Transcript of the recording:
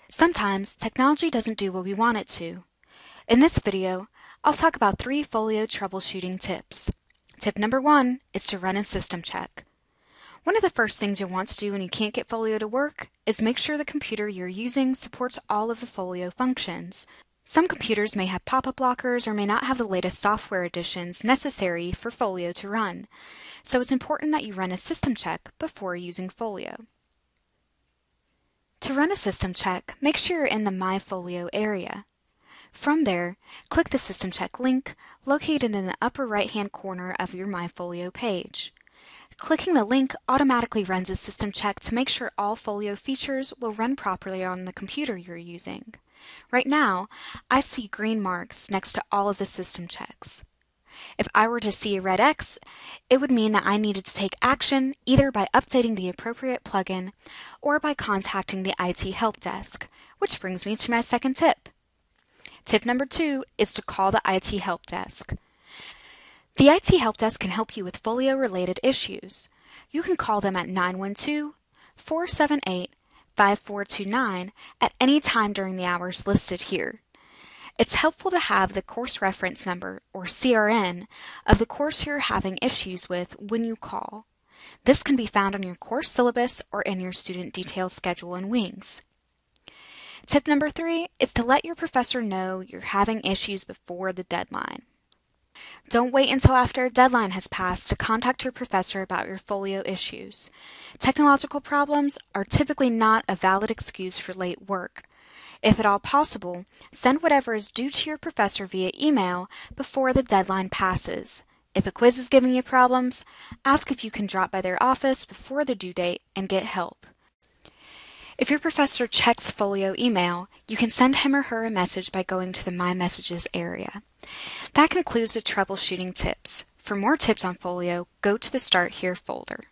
Sometimes technology doesn't do what we want it to. In this video, I'll talk about 3 Folio troubleshooting tips. Tip number 1 is to run a system check. One of the first things you'll want to do when you can't get Folio to work is make sure the computer you're using supports all of the Folio functions. Some computers may have pop-up blockers or may not have the latest software additions necessary for Folio to run, so it's important that you run a system check before using Folio. To run a system check, make sure you're in the My Folio area. From there, click the System Check link located in the upper right-hand corner of your My Folio page. Clicking the link automatically runs a system check to make sure all Folio features will run properly on the computer you're using. Right now, I see green marks next to all of the system checks. If I were to see a red X, it would mean that I needed to take action either by updating the appropriate plugin or by contacting the IT help desk, which brings me to my second tip. Tip number 2 is to call the IT help desk. The IT help desk can help you with Folio-related issues. You can call them at 912-478-5429 at any time during the hours listed here. It's helpful to have the course reference number, or CRN, of the course you're having issues with when you call. This can be found on your course syllabus or in your student detail schedule in Wings. Tip number 3 is to let your professor know you're having issues before the deadline. Don't wait until after a deadline has passed to contact your professor about your Folio issues. Technological problems are typically not a valid excuse for late work. If at all possible, send whatever is due to your professor via email before the deadline passes. If a quiz is giving you problems, ask if you can drop by their office before the due date and get help. If your professor checks Folio email, you can send him or her a message by going to the My Messages area. That concludes the troubleshooting tips. For more tips on Folio, go to the Start Here folder.